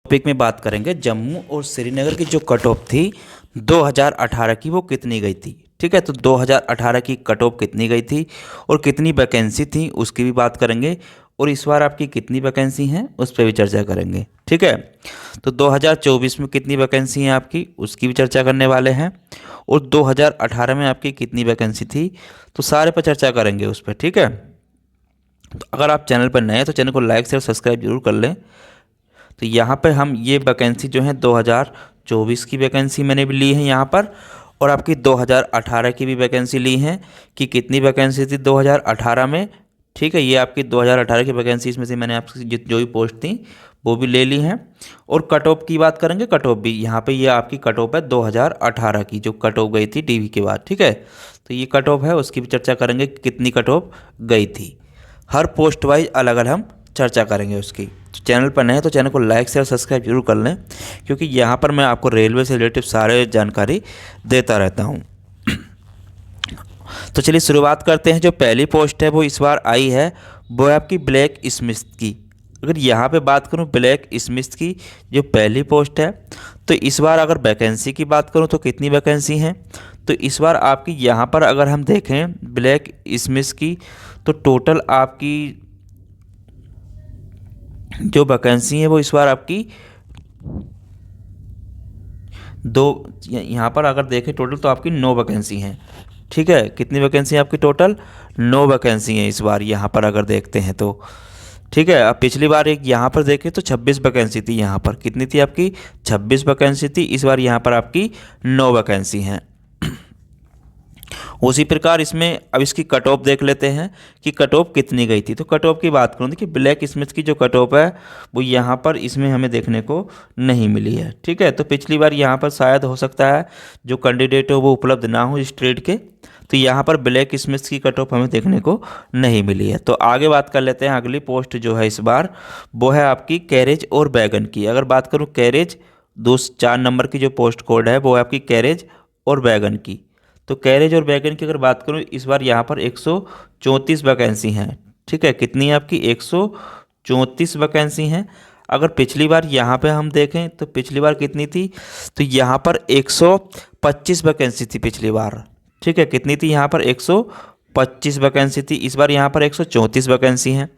Topic में बात करेंगे जम्मू और श्रीनगर की जो कट ऑफ थी 2018 की, वो कितनी गई थी। ठीक है, तो 2018 की कट ऑफ कितनी गई थी और कितनी वैकेंसी थी उसकी भी बात करेंगे, और इस बार आपकी कितनी वैकेंसी हैं उस पर भी चर्चा करेंगे। ठीक है, तो 2024 में कितनी वैकेंसी हैं आपकी उसकी भी चर्चा करने वाले हैं, और 2018 में आपकी कितनी वैकेंसी थी तो सारे पर चर्चा करेंगे उस पर। ठीक है, तो अगर आप चैनल पर नए हैं तो चैनल को लाइक शेयर सब्सक्राइब जरूर कर लें। तो यहाँ पर हम ये वैकेंसी जो है 2024 की वैकेंसी मैंने भी ली है यहाँ पर, और आपकी 2018 की भी वैकेंसी ली है कि कितनी वैकेंसी थी 2018 में। ठीक है, ये आपकी 2018 की वैकेंसी, इसमें से मैंने आपसे जो भी पोस्ट थी वो भी ले ली हैं। और कट ऑफ की बात करेंगे, कट ऑफ भी यहाँ पे ये आपकी कट ऑफ है 2018 की, जो कट ऑफ गई थी डीवी के बाद। ठीक है, तो ये कट ऑफ है उसकी भी चर्चा करेंगे कि कितनी कट ऑफ गई थी। हर पोस्ट वाइज अलग अलग हम चर्चा करेंगे उसकी। तो चैनल पर नए हैं तो चैनल को लाइक शेयर सब्सक्राइब जरूर कर लें, क्योंकि यहाँ पर मैं आपको रेलवे से रिलेटेड सारे जानकारी देता रहता हूँ। तो चलिए शुरुआत करते हैं। जो पहली पोस्ट है वो इस बार आई है, वो है आपकी ब्लैक स्मिथ की। अगर यहाँ पे बात करूँ ब्लैक स्मिथ की जो पहली पोस्ट है, तो इस बार अगर वैकेंसी की बात करूँ तो कितनी वैकेंसी हैं, तो इस बार आपकी यहाँ पर अगर हम देखें ब्लैक स्मिथ की, तो टोटल आपकी जो वैकेंसी है वो इस बार आपकी यहाँ पर अगर देखें टोटल तो आपकी 9 वैकेंसी हैं। ठीक है, कितनी वैकेंसी है आपकी टोटल 9 वैकेंसी हैं इस बार यहाँ पर अगर देखते हैं तो। ठीक है, अब पिछली बार एक यहाँ पर देखें तो 26 वैकेंसी थी, यहाँ पर कितनी थी आपकी 26 वैकेंसी थी, इस बार यहाँ पर आपकी 9 वैकेंसी हैं। उसी प्रकार इसमें अब इसकी कट ऑफ देख लेते हैं कि कट ऑफ कितनी गई थी। तो कट ऑफ की बात करूँ देखिए ब्लैक स्मिथ की जो कट ऑफ है वो यहाँ पर इसमें हमें देखने को नहीं मिली है। ठीक है, तो पिछली बार यहाँ पर शायद हो सकता है जो कैंडिडेट हो वो उपलब्ध ना हो इस ट्रेड के, तो यहाँ पर ब्लैक स्मिथ की कट ऑफ हमें देखने को नहीं मिली है। तो आगे बात कर लेते हैं। अगली पोस्ट जो है इस बार वो है आपकी कैरेज और बैगन की। अगर बात करूँ कैरेज 4 नंबर की जो पोस्ट कोड है वो है आपकी कैरेज और बैगन की। तो कैरेज और बैगन की अगर बात करूँ इस बार यहाँ पर 134 वैकेंसी हैं। ठीक है, कितनी है आपकी 134 वैकेंसी हैं। अगर पिछली बार यहाँ पे हम देखें तो पिछली बार कितनी थी, तो यहाँ पर 125 वैकेंसी थी पिछली बार। ठीक है, कितनी थी यहाँ पर 125 वैकेंसी थी, इस बार यहाँ पर 134 वैकेंसी हैं।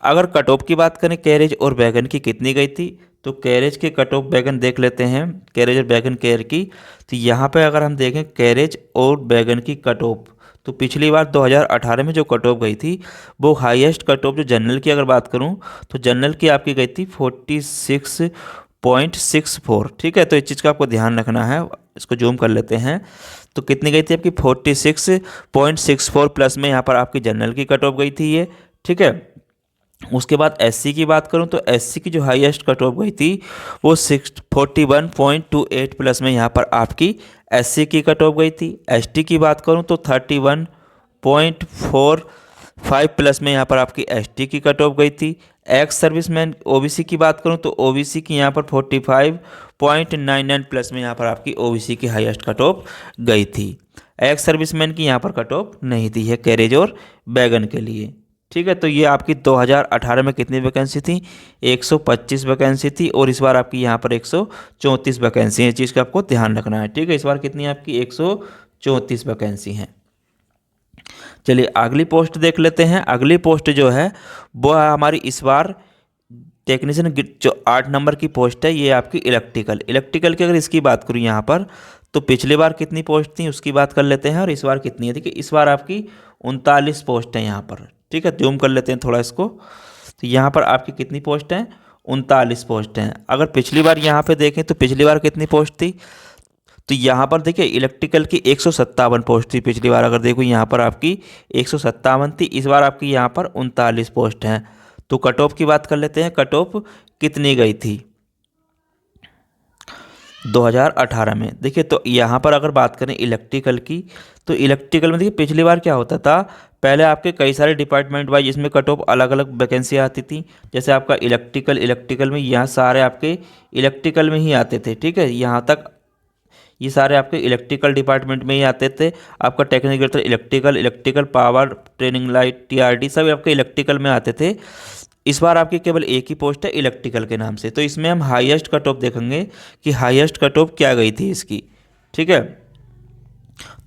अगर कट ऑफ की बात करें कैरेज और बैगन की कितनी गई थी, तो कैरेज के कट ऑफ बैगन देख लेते हैं, कैरेज और बैगन केयर की। तो यहाँ पे अगर हम देखें कैरेज और बैगन की कट ऑफ, तो पिछली बार 2018 में जो कट ऑफ गई थी वो हाईएस्ट कट ऑफ जो जनरल की अगर बात करूँ तो जनरल की आपकी गई थी 46.64। ठीक है, तो इस चीज़ का आपको ध्यान रखना है, इसको जूम कर लेते हैं। तो कितनी गई थी आपकी 46.64 प्लस में यहाँ पर आपकी जनरल की कट ऑफ गई थी ये। ठीक है, उसके बाद एससी की बात करूं तो एससी की जो हाईएस्ट कट ऑफ गई थी वो 41.28 प्लस में यहाँ पर आपकी एससी की कट ऑफ गई थी। एसटी की बात करूं तो 31.45 प्लस में यहाँ पर आपकी एसटी की कट ऑफ गई थी। एक्स सर्विसमैन ओबीसी की बात करूं तो ओबीसी की यहाँ पर 45.99 प्लस में यहाँ पर आपकी ओबीसी की हाईएस्ट कट ऑफ गई थी। एक्स सर्विसमैन की यहाँ पर कट ऑफ नहीं थी है कैरेज और बैगन के लिए। ठीक है, तो ये आपकी 2018 में कितनी वैकेंसी थी 125 वैकेंसी थी, और इस बार आपकी यहाँ पर 134 वैकेंसी है। इस चीज़ का आपको ध्यान रखना है। ठीक है, इस बार कितनी आपकी 134 वैकेंसी हैं। चलिए अगली पोस्ट देख लेते हैं। अगली पोस्ट जो है वो है हमारी इस बार टेक्नीशियन जो 8 नंबर की पोस्ट है, ये आपकी इलेक्ट्रिकल की अगर इसकी बात करूँ यहाँ पर, तो पिछली बार कितनी पोस्ट थी उसकी बात कर लेते हैं, और इस बार कितनी है। देखिए इस बार आपकी 39 पोस्ट है यहाँ पर। ठीक है, जूम कर लेते हैं थोड़ा इसको। तो यहाँ पर आपकी कितनी पोस्ट हैं 39 पोस्ट हैं। अगर पिछली बार यहाँ पे देखें तो पिछली बार कितनी पोस्ट थी, तो यहाँ पर देखिए इलेक्ट्रिकल की 157 पोस्ट थी पिछली बार। अगर देखो यहाँ पर आपकी 157 थी, इस बार आपकी यहाँ पर 39 पोस्ट हैं। तो कट ऑफ की बात कर लेते हैं, कट ऑफ कितनी गई थी 2018 में। देखिए तो यहाँ पर अगर बात करें इलेक्ट्रिकल की, तो इलेक्ट्रिकल में देखिए पिछली बार क्या होता था, पहले आपके कई सारे डिपार्टमेंट वाइज इसमें कट ऑफ अलग अलग वैकेंसी आती थी। जैसे आपका इलेक्ट्रिकल में यहाँ सारे आपके इलेक्ट्रिकल में ही आते थे। ठीक है, यहाँ तक ये सारे आपके इलेक्ट्रिकल डिपार्टमेंट में ही आते थे। आपका technical electrical power training light TRD सब आपके इलेक्ट्रिकल में आते थे। इस बार आपकी केवल एक ही पोस्ट है इलेक्ट्रिकल के नाम से, तो इसमें हम हाईएस्ट कट ऑफ देखेंगे कि हाईएस्ट कट ऑफ क्या गई थी इसकी। ठीक है,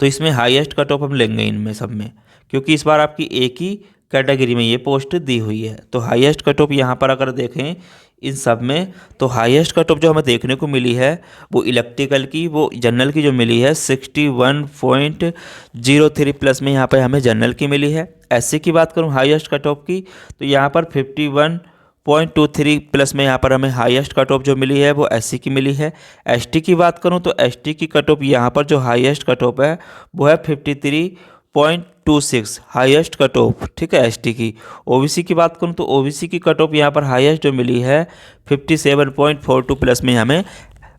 तो इसमें हाईएस्ट कट ऑफ हम लेंगे इनमें सब में, क्योंकि इस बार आपकी एक ही कैटेगरी में ये पोस्ट दी हुई है। तो हाईएस्ट कट ऑफ यहाँ पर अगर देखें इन सब में, तो हाईएस्ट कट ऑफ जो हमें देखने को मिली है वो इलेक्ट्रिकल की, वो जनरल की जो मिली है 61.03 प्लस में यहाँ पर हमें जनरल की मिली है। एससी की बात करूँ हाईएस्ट कट ऑफ की, तो यहाँ पर 51.23 प्लस में यहाँ पर हमें हाईएस्ट कट ऑफ जो मिली है वो एससी की मिली है। एसटी की बात करूँ तो एसटी की कट ऑफ यहाँ पर जो हाईएस्ट कट ऑफ है वो है 53.26 हाईएस्ट कट ऑफ। ठीक है, एसटी की। ओबीसी की बात करूँ तो ओबीसी की कट ऑफ यहाँ पर हाईएस्ट जो मिली है 57.42 प्लस में हमें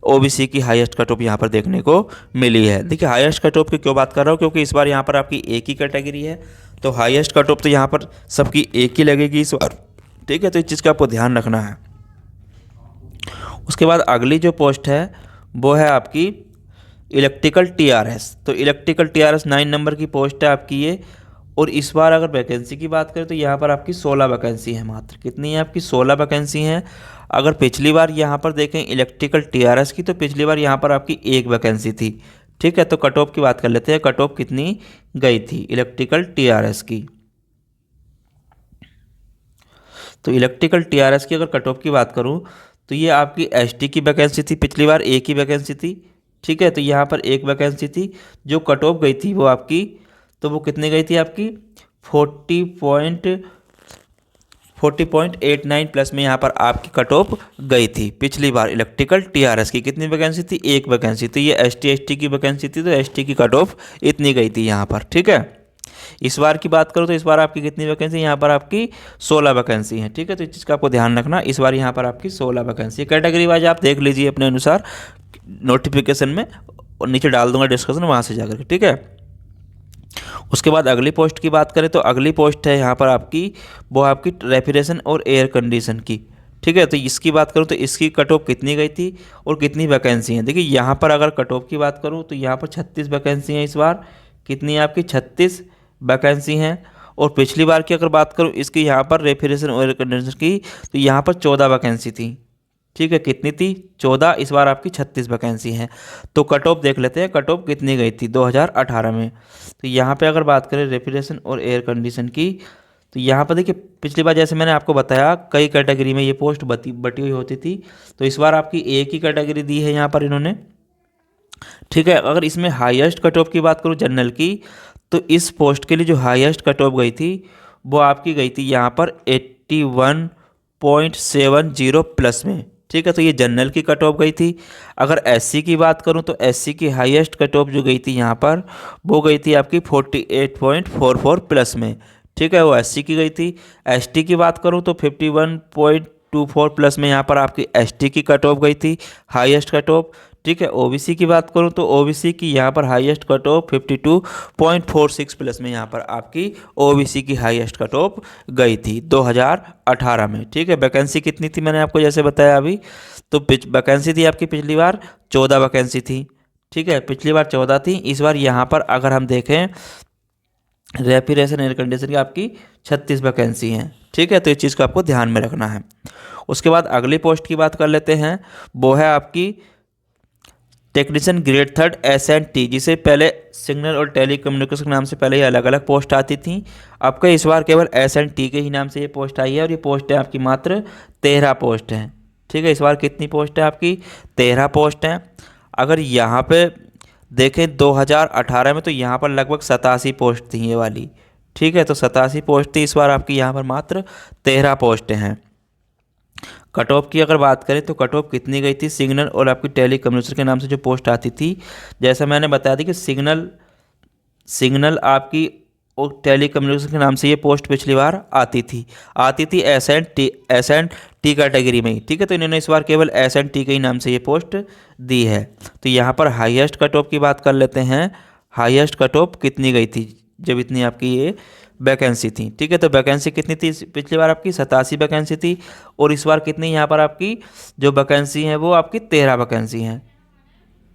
ओबीसी की हाईएस्ट कट ऑफ यहाँ पर देखने को मिली है। देखिए हाईएस्ट कट ऑफ की क्यों बात कर रहा हूँ, क्योंकि इस बार यहाँ पर आपकी एक ही कैटेगरी है, तो हाईएस्ट कट ऑफ तो यहाँ पर सबकी एक ही लगेगी इस बार। ठीक है, तो इस चीज़ का आपको ध्यान रखना है। उसके बाद अगली जो पोस्ट है वो है आपकी इलेक्ट्रिकल टीआरएस। तो इलेक्ट्रिकल टीआरएस 9 नंबर की पोस्ट है आपकी ये, और इस बार अगर वैकेंसी की बात करें तो यहाँ पर आपकी 16 वैकेंसी है मात्र। कितनी है आपकी? 16 वैकेंसी हैं। अगर पिछली बार यहाँ पर देखें इलेक्ट्रिकल टीआरएस की, तो पिछली बार यहाँ पर आपकी एक वैकेंसी थी। ठीक है, तो कट ऑफ की बात कर लेते हैं, कट ऑफ कितनी गई थी इलेक्ट्रिकल टीआरएस की। तो इलेक्ट्रिकल टीआरएस की अगर कट ऑफ की बात करूँ तो ये आपकी एसटी की वैकेंसी थी, पिछली बार एक ही वैकेंसी थी। ठीक है, तो यहाँ पर एक वैकेंसी थी, जो कट ऑफ गई थी वो आपकी, तो वो कितनी गई थी आपकी 40.89 प्लस में यहाँ पर आपकी कट ऑफ गई थी पिछली बार इलेक्ट्रिकल टीआरएस की। कितनी वैकेंसी थी? एक वैकेंसी। तो ये एसटी की वैकेंसी थी, तो एसटी की कट ऑफ इतनी गई थी यहाँ पर। ठीक है, इस बार की बात करो तो इस बार आपकी कितनी वैकेंसी? यहाँ पर आपकी 16 वैकेंसी है। ठीक है, तो इस चीज़ का आपको ध्यान रखना, इस बार यहाँ पर आपकी 16 वैकेंसी। कैटेगरी वाइज आप देख लीजिए अपने अनुसार नोटिफिकेशन में, और नीचे डाल दूंगा डिस्कशन, वहाँ से जाकर के। ठीक है, उसके बाद अगली पोस्ट की बात करें तो अगली पोस्ट है यहाँ पर आपकी, वो आपकी रेफ्रिजरेशन और एयर कंडीशन की। ठीक है, तो इसकी बात करूँ तो इसकी कट ऑफ कितनी गई थी और कितनी वैकेंसी हैं? देखिए यहाँ पर अगर कट ऑफ की बात करूँ तो यहाँ पर 36 वैकेंसी हैं इस बार। कितनी है आपकी? 36 वैकेंसी हैं। और पिछली बार की अगर बात करूँ इसकी यहाँ पर रेफ्रिजरेशन और एयर कंडीशन की, तो यहाँ पर 14 वैकेंसी थी। ठीक है, कितनी थी? 14। इस बार आपकी 36 वैकेंसी हैं। तो कट ऑफ देख लेते हैं, कट ऑफ कितनी गई थी 2018 में। तो यहाँ पे अगर बात करें रेफ्रिजरेशन और एयर कंडीशन की, तो यहाँ पर देखिए पिछली बार जैसे मैंने आपको बताया कई कैटेगरी में ये पोस्ट बटी हुई होती थी, तो इस बार आपकी एक ही कैटेगरी दी है यहाँ पर इन्होंने। ठीक है, अगर इसमें हाईएस्ट कट ऑफ की बात करूँ जनरल की, तो इस पोस्ट के लिए जो हाईएस्ट कट ऑफ गई थी वो आपकी गई थी यहाँ पर 81.70 प्लस में। ठीक है, तो ये जनरल की कट ऑफ गई थी। अगर एससी की बात करूं तो एससी की हाईएस्ट कट ऑफ जो गई थी यहाँ पर वो गई थी आपकी 48.44 प्लस में। ठीक है, वो एससी की गई थी। एसटी की बात करूं तो 51.24 प्लस में यहाँ पर आपकी एसटी की कट ऑफ गई थी, हाईएस्ट कट ऑफ। ठीक है, ओबीसी की बात करूं तो ओबीसी की यहाँ पर हाईएस्ट कट ऑफ 52.46 प्लस में यहाँ पर आपकी ओबीसी की हाईएस्ट कट ऑफ गई थी 2018 में। ठीक है, वैकेंसी कितनी थी मैंने आपको जैसे बताया अभी, तो वैकेंसी थी आपकी पिछली बार 14 वैकेंसी थी। ठीक है, पिछली बार 14 थी। इस बार यहाँ पर अगर हम देखें रेफ्रिजरेशन एयर कंडीशन की आपकी 36 वैकेंसी हैं। ठीक है, तो इस चीज़ को आपको ध्यान में रखना है। उसके बाद अगली पोस्ट की बात कर लेते हैं, वो है आपकी टेक्नीशियन ग्रेड 3 S&T, जिसे पहले सिग्नल और टेली कम्युनिकेशन के नाम से पहले ये अलग अलग पोस्ट आती थी। आपका इस बार केवल S&T के ही नाम से ये पोस्ट आई है, और ये पोस्ट है आपकी मात्र 13 पोस्ट हैं। ठीक है, इस बार कितनी पोस्ट है आपकी? 13 पोस्ट हैं। अगर यहाँ पे देखें 2018 में तो यहाँ पर लगभग 87 पोस्ट थी ये वाली। ठीक है, तो 87 पोस्ट थी, इस बार आपकी यहाँ पर मात्र 13 पोस्टें हैं। कट ऑफ की अगर बात करें तो कट ऑफ कितनी गई थी? सिग्नल और आपकी टेली कम्युनिकेशन के नाम से जो पोस्ट आती थी, जैसा मैंने बताया था कि सिग्नल आपकी और टेली कम्युनिकेशन के नाम से ये पोस्ट पिछली बार आती थी एस एंड टी कैटेगरी में ही। ठीक है, तो इन्होंने इस बार केवल S&T के ही नाम से ये पोस्ट दी है। तो यहाँ पर हाईएस्ट कट ऑफ की बात कर लेते हैं, हाईएस्ट कट ऑफ कितनी गई थी जब इतनी आपकी ये वैकेंसी थी। ठीक है, तो वैकेंसी कितनी थी पिछली बार? आपकी 87 वैकेंसी थी, और इस बार कितनी यहाँ पर आपकी जो वैकेंसी है वो आपकी 13 वैकेंसी हैं।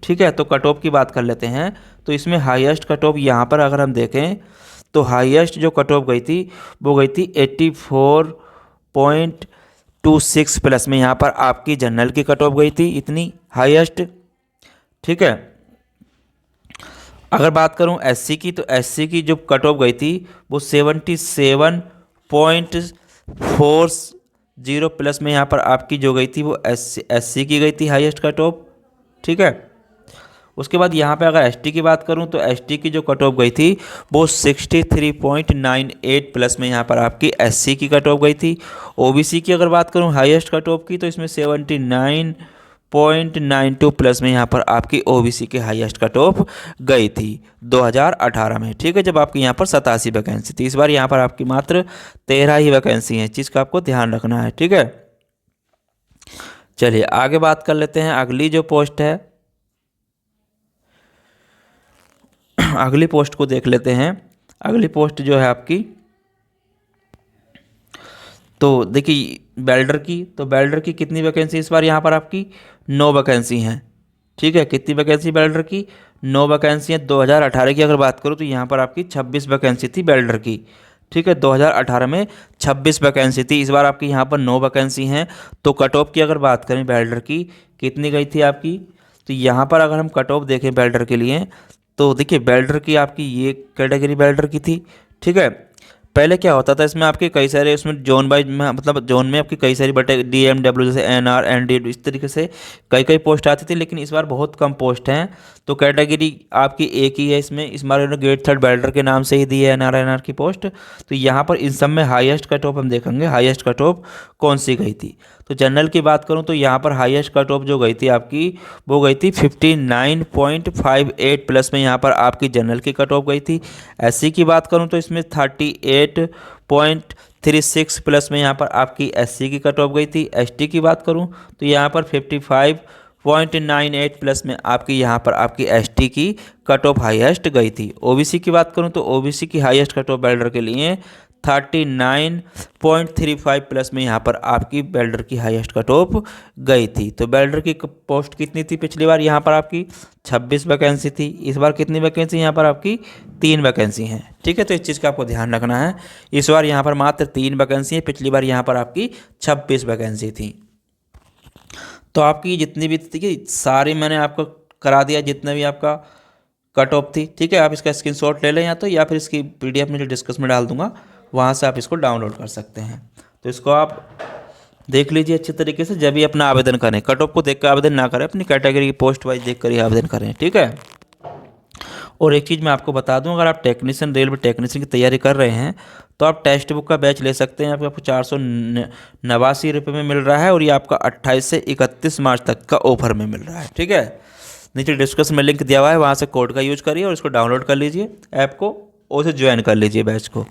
ठीक है, तो कट ऑफ की बात कर लेते हैं, तो इसमें हाईएस्ट कट ऑफ यहाँ पर अगर हम देखें तो हाईएस्ट जो कट ऑफ गई थी वो गई थी 0.26 प्लस में यहाँ पर आपकी जनरल की कट ऑफ गई थी, इतनी हाईएस्ट। ठीक है, अगर बात करूँ एससी की, तो एससी की जो कट ऑफ गई थी वो 77.40 प्लस में यहाँ पर आपकी जो गई थी वो एससी की गई थी हाईएस्ट कट ऑफ। ठीक है, उसके बाद यहाँ पे अगर एसटी की बात करूँ तो एसटी की जो कट ऑफ गई थी वो 63.98 प्लस में यहाँ पर आपकी एससी की कट ऑफ गई थी। ओबीसी की अगर बात करूँ हाईएस्ट कट ऑफ की, तो इसमें 79.92 प्लस में यहाँ पर आपकी ओबीसी की हाईएस्ट कट ऑफ गई थी 2018 में। ठीक है, जब आपकी यहाँ पर 87 वैकेंसी थी। इस बार यहाँ पर आपकी मात्र 13 ही वैकेंसी है, इस चीज़ का आपको ध्यान रखना है। ठीक है, चलिए आगे बात कर लेते हैं। अगली जो पोस्ट है, अगली पोस्ट को देख लेते हैं। अगली पोस्ट जो है आपकी, तो देखिए वेल्डर की, तो वेल्डर की कितनी वैकेंसी इस बार यहाँ पर आपकी 9 वैकेंसी हैं। ठीक है, कितनी वैकेंसी वेल्डर की? 9 वैकेंसी हैं। 2018 की अगर बात करूँ तो यहाँ पर आपकी 26 वैकेंसी थी वेल्डर की। ठीक है, 2018 में 26 वैकेंसी थी, इस बार आपकी यहाँ पर 9 वैकेंसी हैं। तो कट ऑफ की अगर बात करें वेल्डर की, कितनी गई थी आपकी? तो यहाँ पर अगर हम कट ऑफ देखें वेल्डर के लिए, तो देखिए वेल्डर की आपकी ये कैटेगरी वेल्डर की थी। ठीक है, पहले क्या होता था इसमें आपके कई सारे, उसमें जोन वाइज में, मतलब जोन में आपकी कई सारी बटे DMW जैसे NR ND इस तरीके से कई कई पोस्ट आती थी, लेकिन इस बार बहुत कम पोस्ट हैं। तो कैटेगरी आपकी एक ही है इसमें, इस बार इन्होंने ग्रेड 3 वेल्डर के नाम से ही दी है NR NR की पोस्ट। तो यहाँ पर इन सब में हाईएस्ट कट ऑफ हम देखेंगे, हाईएस्ट कट ऑफ कौन सी गई थी। तो जनरल की बात करूँ तो यहाँ पर हाईएस्ट कट ऑफ जो गई थी आपकी वो गई थी 59.58 प्लस में यहाँ पर आपकी जनरल की कट ऑफ गई थी। एससी की बात करूँ तो इसमें 38.36 प्लस में यहाँ पर आपकी एससी की कट ऑफ गई थी। एसटी की बात करूँ तो यहाँ पर 55.98 प्लस में आपकी यहाँ पर आपकी एसटी की कट ऑफ हाईएस्ट गई थी। ओबीसी की बात करूँ तो ओबीसी की हाईएस्ट कट ऑफ वेल्डर के लिए 39.35 प्लस में यहाँ पर आपकी वेल्डर की हाईएस्ट कट ऑफ गई थी। तो वेल्डर की पोस्ट कितनी थी पिछली बार? यहाँ पर आपकी 26 वैकेंसी थी, इस बार कितनी वैकेंसी यहाँ पर आपकी 3 वैकेंसी हैं। ठीक है, तो इस चीज़ का आपको ध्यान रखना है। इस बार यहाँ पर मात्र 3 वैकेंसी है, पिछली बार यहाँ पर आपकी 26 वैकेंसी थी। तो आपकी जितनी भी थी सारी मैंने आपको करा दिया, जितना भी आपका कट ऑफ थी। ठीक है, आप इसका स्क्रीनशॉट ले लें या तो, या फिर इसकी PDF में जो डिस्कस में डाल दूंगा वहाँ से आप इसको डाउनलोड कर सकते हैं। तो इसको आप देख लीजिए अच्छे तरीके से, जब भी अपना आवेदन करें। कट ऑफ को देख कर आवेदन ना करें, अपनी कैटेगरी की पोस्ट वाइज देख कर ही आवेदन करें। ठीक है, और एक चीज़ मैं आपको बता दूं, अगर आप टेक्नीशियन, रेलवे टेक्नीशियन की तैयारी कर रहे हैं तो आप टेक्स्ट बुक का बैच ले सकते हैं। आपको 489 रुपये में मिल रहा है, और ये आपका 28 से 31 मार्च तक का ऑफर में मिल रहा है। ठीक है, नीचे डिस्क्रिप्शन में लिंक दिया हुआ है, वहाँ से कोड का यूज करिए और इसको डाउनलोड कर लीजिए ऐप को, और उसे ज्वाइन कर लीजिए बैच को।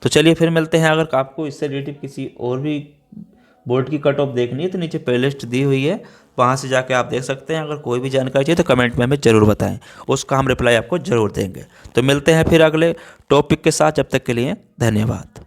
तो चलिए फिर मिलते हैं। अगर आपको इससे रिलेटेड किसी और भी बोर्ड की कट ऑफ देखनी है तो नीचे प्लेलिस्ट दी हुई है, वहाँ से जाके आप देख सकते हैं। अगर कोई भी जानकारी चाहिए तो कमेंट में हमें ज़रूर बताएं, उसका हम रिप्लाई आपको ज़रूर देंगे। तो मिलते हैं फिर अगले टॉपिक के साथ, जब तक के लिए धन्यवाद।